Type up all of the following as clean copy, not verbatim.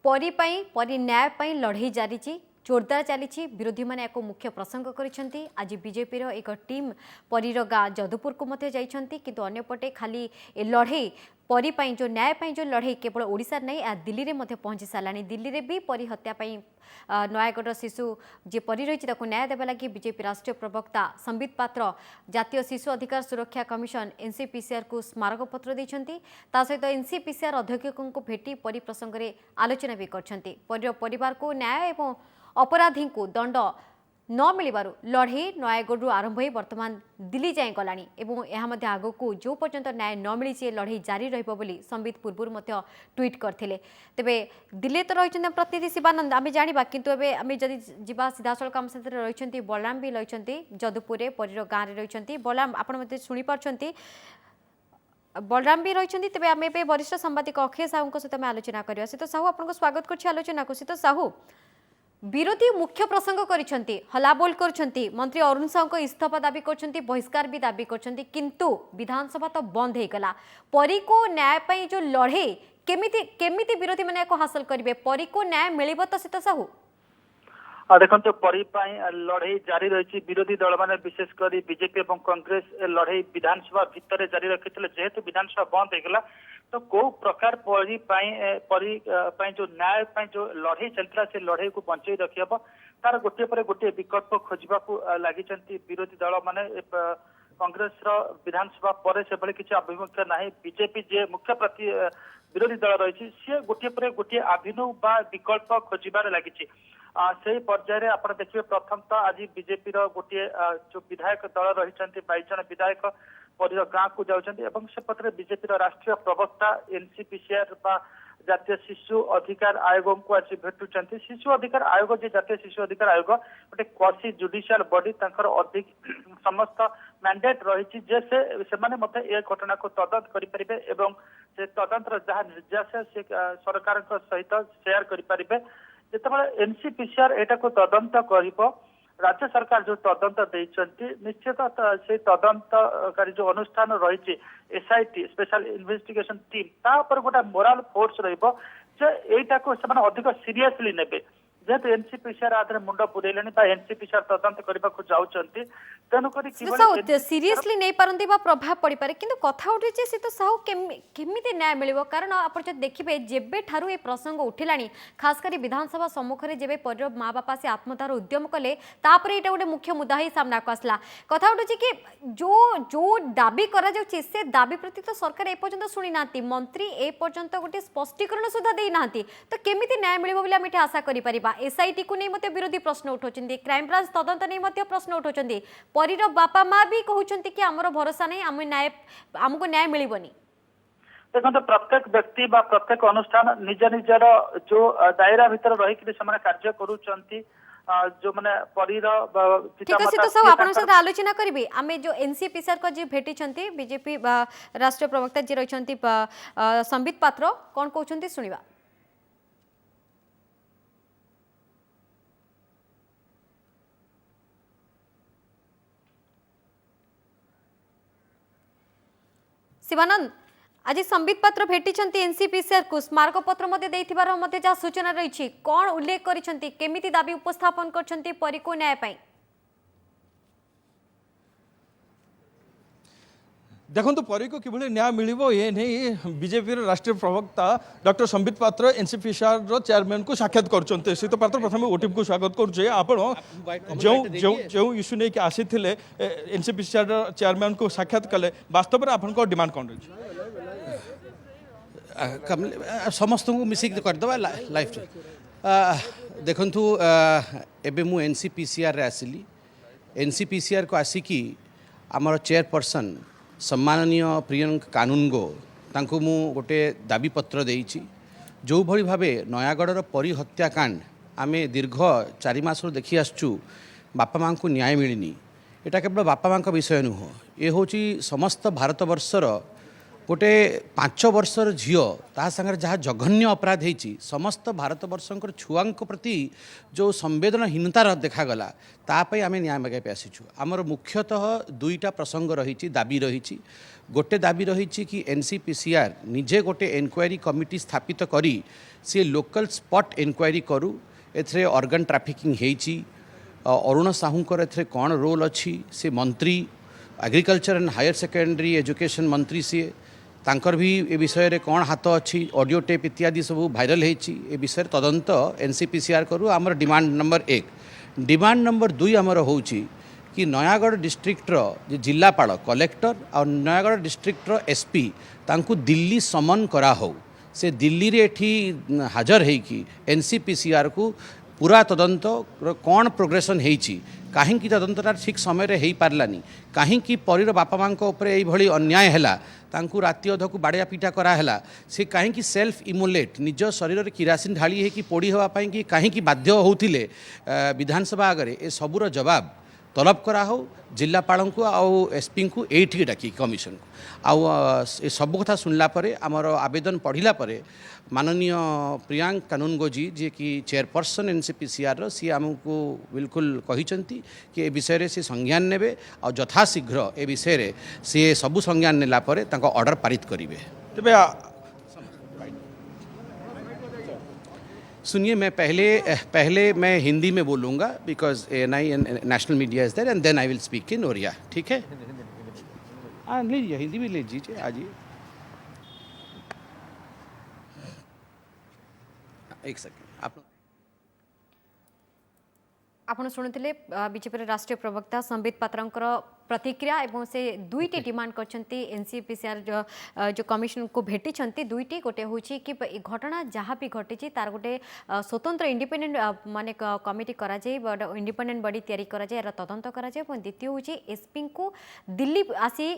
परी परी न्याय पाई लड़ई जारी जोरदार चली विरोधी मैंने एक मुख्य प्रसंग कर आज बीजेपी एक टीम परीर गाँ जदुपुर को जाइछंती किंतु अन्यपटे खाली ए लड़ई परी जो न्याय जो लड़ई केवल ओडिशा नहीं दिल्ली में पहुंची सारा दिल्ली में भी परी हत्या नयागढ़ शिशु जी परी रही न्याय देवा लगी बीजेपी राष्ट्रीय प्रवक्ता संबित पात्र जातीय शिशु अधिकार सुरक्षा कमिशन एनसीपीसीआर को स्मारकपत्र देते सहित एनसीपीसीआर अध्यक्ष को भेटी परी प्रसंग में आलोचना भी करछंती परिवार को न्याय एवं अपराधी को दंड न मिलबारु लड़ई नयागढ़ आरंभ हो बर्तमान दिल्ली जाए गला आग को जो पर्यंत न्याय न मिली लड़ई जारी रही संबित पूर्व ट्वीट करते तेबे दिल्ली तो रही प्रतिनिधि शिवानंद आम जाना किंतु आम जदि जा सीधा सड़क आम साथ रही बलराम भी रही जदुपुर परीर गाँव में रही बलराम आप शुणी पार्टी बलराम भी रही तेज आम ए वरिष्ठ सांबादिक अक्षय साहू सहित आलोचना करवा शीत साहू आपको स्वागत कर आलोचना को शीत साहू विरोधी मुख्य प्रसंग करिसेंती हलाबोल करछंती मंत्री अरुण साहू को इस्तीफा दाबी करछंती बहिष्कार भी दाबी करछंती किंतु विधानसभा तो बंद हो गला परी को न्याय पाई जो लड़ई केमिति विरोधी मैंने हासिल करेंगे परी को न्याय मिलिबो तो शीत साहू देखो परी लड़ई जारी रही विरोधी दल मैंने विशेषकर बीजेपी और कांग्रेस लड़ई विधानसभा भितर जारी रखी जेहेतु विधानसभा बंद होगा तो कौ प्रकार परी जो न्याय जो लड़ई चलता से लड़ई को बंचाई रखी हम तार गोटे पर गोटे विकल्प खोजा लगी विरोधी दल मैंने कांग्रेस विधानसभा पर से किसी आभिमुख्य ना बीजेपी जे मुख्य विरोधी दल रही सी गोटे पर गोटे आभिनु बा विकल्प खोजार लगी से पर्यायर आप देखिए प्रथम तो आज बीजेपी गोटे जो विधायक दल रही 22 जन विधायक परीर गाँव को जाऊँच से पत्र बीजेपी राष्ट्रीय प्रवक्ता एनसीपीसीआर जातीय शिशु अधिकार आयोग को आज भेटुंट शिशु अधिकार आयोग जो जातीय शिशु अधिकार आयोग गोटे क्वासी जुडिशियल बॉडी अधिक समस्त मैंडेट रही से घटना को तदंत करें एवं से तदंतर जहाँ निर्देश से सरकार सहित शेयर करें जिते एनसीपीसीआर एटा को तदंत कर राज्य सरकार जो तदंत देती निश्चित से तदंतकारी जो अनुष्ठान रही एसआईटी स्पेशल इन्वेस्टिगेशन टीम गोटे मोराल फोर्स रहीटा को अधिक सीरियसली नेबे जेहेतु एनसीपीसीआर आधार मुंड पुरेले एनसीपीसीआर तदंत करने को जाऊँगी तेणुक सीरियसली नहीं पारती प्रभाव पड़ पारे किंतु कथा उठी शीत साहू केमिति न्याय मिल कारण आप देखिए जेबे ठारू ये प्रसंग उठिला खासकर विधानसभा सम्मुख में जेबे पर माँ बापा से आत्मदार उद्यम कले तापर ये गोटे मुख्य मुद्दा ही सामना को आसला कथा उठी कि जो दाबी करा से दाबी प्रति तो सरकार एपर्यंत शुणी ना मंत्री एपर्यंत गोटे स्पष्टीकरण सुधा देना तो केमिति न्याय मिल बोली आम आशा करिपरिबा एसआईटी को नहीं मत विरोधी प्रश्न उठाउछन्ती क्राइम ब्रांच तदंत नहीं मत प्रश्न उठाउछन्ती परीर बापा माँ भी कहउछन्ती कि हमर भरोसा नहीं हमको न्याय मिलिबनी देखो प्रत्येक व्यक्ति बा प्रत्येक अनुष्ठान निज निजर जो दायरा भीतर रही कार्य करूछन्ती जो माने परीर आलोचना करी आम जो एनसीपीसीआर को जी भेटी बीजेपी राष्ट्रीय प्रवक्ता जी रही संबित पात्र कौन कहते शुणा शिवानंद आज संबित पात्र भेटी एनसीपीसीआर को स्मारक पत्र जहाँ सूचना रही कौन उल्लेख करिसेंती दाबी उपस्थापन करछंती परी को न्याय पाई देखो परी को किभली न्याय मिलिबो ये नहीं बीजेपी राष्ट्रीय प्रवक्ता डॉक्टर संबित पात्र एनसीपीसीआर चेयरमैन को साक्षात करछंते शीत पात्र प्रथम ओटीपी को स्वागत करुचे आपण जो जो जो इश्यू नहीं आसी एनसीपीसीआर चेयरमैन को साक्षात कले वास्तव में आपन को डिमांड कौन रही समस्त को मिसिक करदे लाइफ देखु एबे मु एनसीपीसीआर रे आसिली एनसीपीसीआर को आसिकी आमर चेयरपर्सन सम्माननीय प्रियंक कानूनगो तांको मु गोटे दाबी पत्र देइछि जो भली भाबे नयागढ़ परी हत्याकांड आमे दीर्घ 4 मास देखि आसचु बापा माँ को न्याय मिलनी एटा केवल बापा माँ विषय नुह ये हूँ समस्त भारतवर्षर गोटे 5 वर्षर झील ता सागर जहाँ जघन्य अपराध होती समस्त भारत वर्षर छुआ प्रति जो संवेदनहीनतार देखागला तापाई आम न्याय मागे आसीचु। आमर मुख्यतः दुईटा प्रसंग रही दाबी रही गोटे दाबी रही कि एनसीपीसीआर निजे गोटे एनक्वायरी कमिटी स्थापित करी सी लोकल स्पॉट एनक्वायरी करू एथरे ऑर्गन ट्रैफिकिंग होती अरुण साहूकर एथरे कौन रोल अच्छी से मंत्री agriculture and higher secondary education मंत्री सी तांकर भी ए विषय रे कौन हाथ अच्छी ऑडियो टेप इत्यादि सब भाइराल होती ए विषय तदंत एनसीपीसीआर करू आमर डिमांड नंबर 1। डिमांड नंबर 2 आमर होची कि नयागढ़ डिस्ट्रिक्टर जे जिलापाल कलेक्टर और नयागढ़ डिस्ट्रिक्टर एसपी तांकू दिल्ली समन करा हो से दिल्ली रे एठी हाजर है कि एनसीपीसीआर को पूरा तदंत कौन प्रोग्रेसन होती कहीं तदंतटा ठीक समय रे हो पार्लानी कहीं परीर बापा माँ ये अन्याय है तांकू राति अध को बाड़िया पिटा कराला से कहीं सेल्फ इमोलेट निज शरीर किरासिन ढाली है कि पोड़ी होगापाई कि कहीं बाध्य होते विधानसभा आगे ए सबूर जवाब तलब करा हो जिलापाल को आउ एसपी को एठी डाकी कमिशन को आउ सब कथा सुनला परे आमर आवेदन पढ़िला परे माननीय प्रियांक कानूनगो जी कि चेयरपर्सन एनसीपीसीआर सी आमको बिल्कुल कहिचंती कि ए विषय रे से संज्ञान नेबे और यथाशीघ्र ए विषय रे से सबु संज्ञान नेला परे तांको ऑर्डर पारित करिवे। तेबे सुनिए मैं पहले मैं हिंदी में बोलूँगा because ANI national media is there and then I will speak in Oriya. ठीक है? हाँ लीजिए हिंदी भी ले लीजिए आजिए। एक सेकेंड आपण शुणुले बीजेपी राष्ट्रीय प्रवक्ता संबित पात्रंकर प्रतिक्रिया एवं से दुईटी डिमांड करछंती एनसीपीसीआर जो कमिशन को भेटी दुईटी गोटे होची कि घटना जहाँ भी घटी तार गोटे स्वतंत्र इंडिपेंडेंट माने कमिटी करा जाए इंडिपेंडेंट बॉडी तैयारी करा जाए तदंत करा जाए और द्वितीय होची एसपी को दिल्ली आसी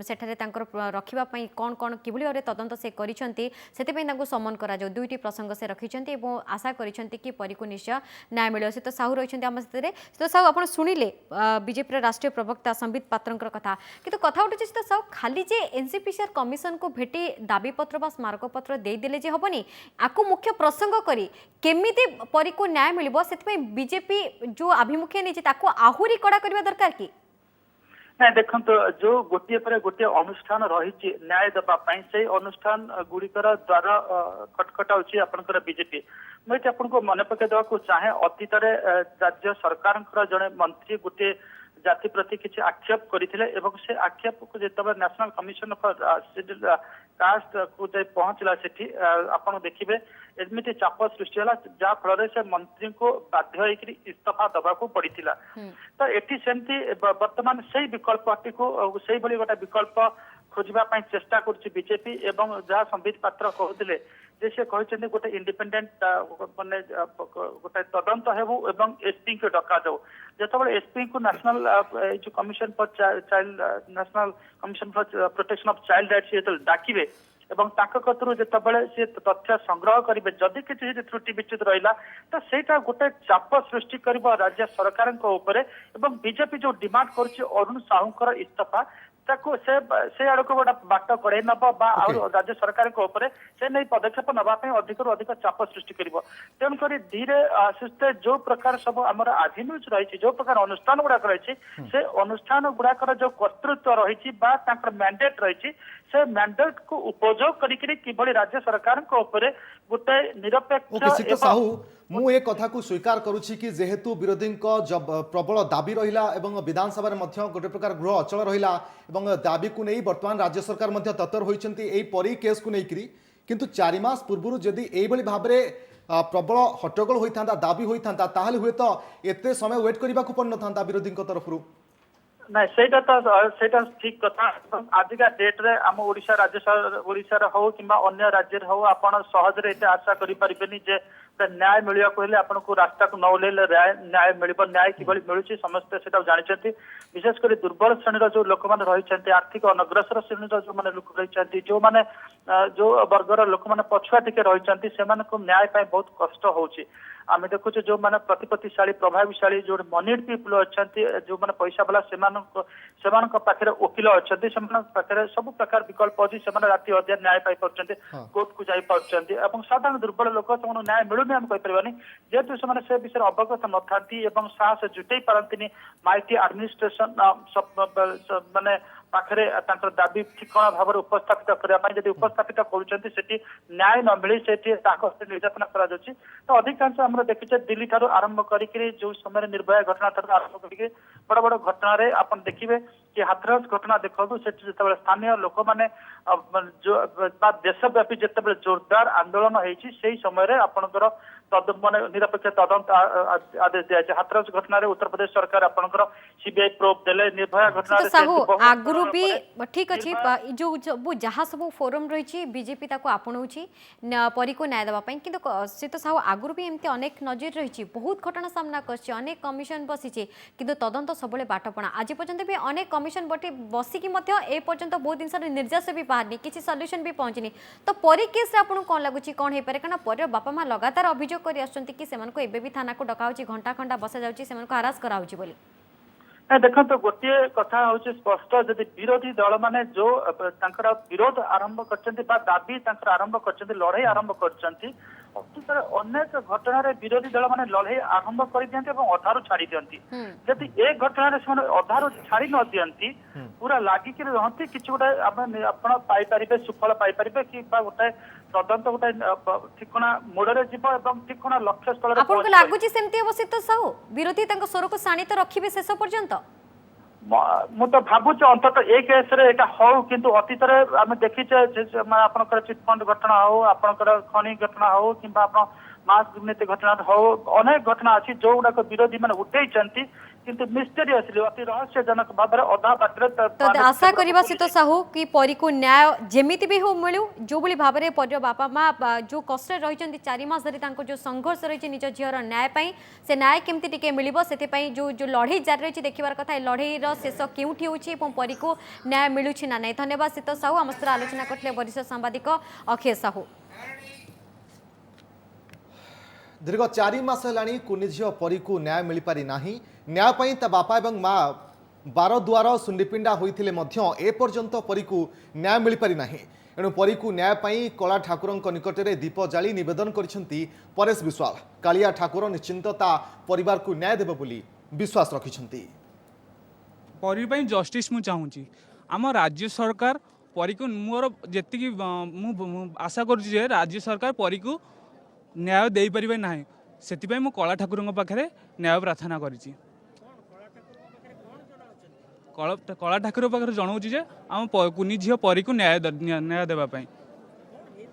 सेठारे तांकर रखिबा पई कोन कोन किभली भाबरे तदंत से करिसंती सेते पई तांको समन करा जाओ दुईटी प्रसंग से रखिसंती एवं आशा करिसंती कि परी को निश्चय न्याय मिलियो। से तो साहू रहिसंती आम सहित तो साहू आपण सुनिले बीजेपी राष्ट्रीय प्रवक्ता संबित पात्रंकर कथा किंतु कथा उठे तो साहू खाली जे एनसीपीसीआर कमिशन को भेटी दाबी पत्र बा स्मारक पत्र दे देले जे हबनी आकु मुख्य प्रसंग करी केमिति परी को न्याय मिलिबो सेतपई बीजेपी जो आभिमुख्य नहीं ताको आहुरी कड़ा करबा दरकार की ना देखो जो गोटे पर गोटे अनुष्ठान रही न्याय देवाई से अनुष्ठान गुड़िकर द्वार खटखटाऊँच आपंकर बीजेपी मुझे आपको मन पकई देवा चाहे अतीत राज्य सरकार जड़े मंत्री गोटे जाति प्रति किसी आक्षेप करते से आक्षेप को जो national commission for scheduled caste को पहुंचला से आप देखिए एमती चाप सृष्टि है जहाँ फल से मंत्री को बाध्य होकर इस्तीफा दबा को पड़ा तो ये सेमती बर्तमान से विकल्प को से गोटे विकल्प खोजापी चेष्टा कर बीजेपी एवं जहाँ संबित पात्र कहते जे से कहते गोटे इंडिपेंडेंट माने गोटे तदंत हेबू एवं एसपी को डका जाऊ जिते एसपी को नेशनल जो commission for child national commission for protection of child rights जो डाकिबे एवं कतरू जितेबाला सी तथ्य संग्रह करेंगे जदि किसी त्रुटि विच्युत रहा तो सहीटा गोटे चाप सृष्टि कर राज्य सरकार बीजेपी जो डिमांड कर अरुण साहूकर इस्तीफा से आड़ को गोटे बाट कड़े नब राज्य सरकार से नहीं पदक्षेप नापी अधिक अधिक चाप सृष्टि कर तेणुक धीरे सुस्थे जो प्रकार सब आम आभिमुज रही जो प्रकार अनुष्ठान गुड़ाक रही से अनुष्ठान गुड़ाक जो कर्तृत्व रही मैंडेट रही से मैंडेट को उपयोग कर राज्य सरकार गोटे निरपेक्ष साहू मु एक कथा को स्वीकार करुछि कि जेहेतु विरोधी जब प्रबल दाबी रहिला एवं विधानसभा गोटे प्रकार गृह अचल रहिला एवं दाबी को नहीं वर्तमान राज्य सरकार तत्पर होइछंती एई परी केस को नहीं किंतु 4 मास पूर्व जदि एई भाव में प्रबल हट्टगोल होता दाबी होता ताहले हुए तो एते समय वेट करने को पड़ न था विरोधी तरफ ना सेटा ठीक कथा आजिका डेट रे आम ओडिशा राज्य ओडिशा हो कि अन्य राज्य हो आपन सहज रे आशा करि परिबेनी जे न्याय मिलवा कहले आपको रास्ता को न ओह्लैले न्याय मिल न्याय किभली मिलूची समस्ते सेटा जानते विशेषकर दुर्बल श्रेणी जो लोक मैंने रही आर्थिक अनग्रसर श्रेणी जो मैंने लोक रही जो मैंने जो वर्गर लोक मैंने पछुआ टिके रही से न्याय पाई बहुत कष्ट होची आम देखुचे जो मैंने प्रतिपत्तिशाली प्रभावशाली जो मनी पीपुल अच्छा जो मैंने पैसा वाला से पाखे वकिल अच्छा पाखे सब प्रकार विकल्प अच्छी से राति अधा न्याय पाई पार्टी कोर्ट को जाई पार्टी साधारण दुर्बल लोक से न्याय मिलूनी आम कहीपरानी जेहेतु से विषय अवगत न था साहस जुटे पारती माइटी आडमिनिस्ट्रेशन माने पाखे दाबी ठिकणा भाव उपस्थापित करने उपस्थापित करुँच न्याय न मिली से निर्यातना कर तो अधिकांश आम देखीचे दिल्ली ठार आरंभ करके जो समय निर्भया घटना ठार आरंभ करके बड़ बड़ घटना आप देखिए कि हाथरस घटना देखो से स्थानीय लोक मैंने देशव्यापी जिते जोरदार आंदोलन होती समय आपंकर माने निरपेक्ष तदंत आदेश दिया हाथरस घटना उत्तर प्रदेश सरकार आपंकर सीबीआई प्रोब देले निर्भया घटना साहू आगुरु भी ठीक अच्छी जो जहाँ सब फोरम रही बीजेपी आपणाऊँगी परी को न्याय देवाई कि सीत साहू आगुरु भी एमती अनेक नजर रही बहुत घटना सामना कर कमिशन बसी कि तदंत सब बाटपणा आज पर्यंत भी अनेक कमिशन बसिकी एपर्यंत बहुत जिन निर्देश भी बाहरनी किसी सल्यूशन भी पहुंचनी तो परी केस आपको कौन लगुच कौन हो पारे कारण पर बापा माँ लगातार अभियोग कर भी थाना को डका घंटा घंटा बसा जाऊँगी हारास कराऊँगी बोली देखो तो गोटे कथा हूँ स्पष्ट जदि विरोधी दल माने जो विरोध आरंभ कर दाबी आरंभ कर लड़ाई आरंभ कर अनेक घटना विरोधी दल माने लड़ाई आरंभ कर दियंती अधारू छाड़ी दियंती जदि एक घटना अधारू छाड़ी न दियंती पूरा लागिक रहती कि गोटे पाइपर सुफल पाइपर कि गोटे तदंत गोटे ठिकणा मोड़े जीव ठिकणा लक्ष्य स्थल आपको लगुच सेमती अवस्थित साहू विरोधी स्वर को शाणित रखिए शेष पर्यंत मु तो भावुच अंतत ए केस रे एटा हो किंतु अतीत आम देखीचे आपनकर चिटफंड घटना हो आपनकर खनि घटना हो कि मास दुर्नीति घटना हो अनेक घटना अच्छी जो गुड़ाक विरोधी मैंने उठे किंतु मिस्टेरियसली अति रहस्यजनक भाव अधा बाटर तो आशा करवा सीत साहू कि परी को न्याय जेमिति भी हो मिलू जो भाई भाव में पर बापा माँ जो कष्ट रही 4 मास धरी जो संघर्ष रही निज झीर न्याय से न्याय केमती टिके मिलिबो से जो जो लड़ाई जारी रही देखिबार कथा लड़ाईर शेष केउठी होछि परी को न्याय मिलुछि ना नहीं धन्यवाद सीत साहू आम सहित आलोचना करथिले वरिष्ठ सांबादिक अखिलेश साहू दीर्घ 4 मास है कुनी झील परी को न्याय मिल पारि नाही न्याय पाई ता बापा एवं माँ बार दुआर सुंडीपिंडा होइथिले मध्य एपर्यंत परी को न्याय मिल पारि नाही एणु परी को न्याय पाई कला ठाकुरंक निकटरे दीप जाली निवेदन करिसेंती परेश विश्वाल कालिया ठाकुर निश्चिंत ता परिवार को न्याय देबे बोली विश्वास रखिसेंती परी पाई जस्टिस मु चाहूँगी आम राज्य सरकार परी को मोर जी आशा कर राज्य सरकार परी को न्याय दे पारे ना से मु कला ठाकुर पाखे न्याय प्रार्थना करी कला ठाकुर पाखे जनाऊँ आम कुनी झील परी को न्याय देवाई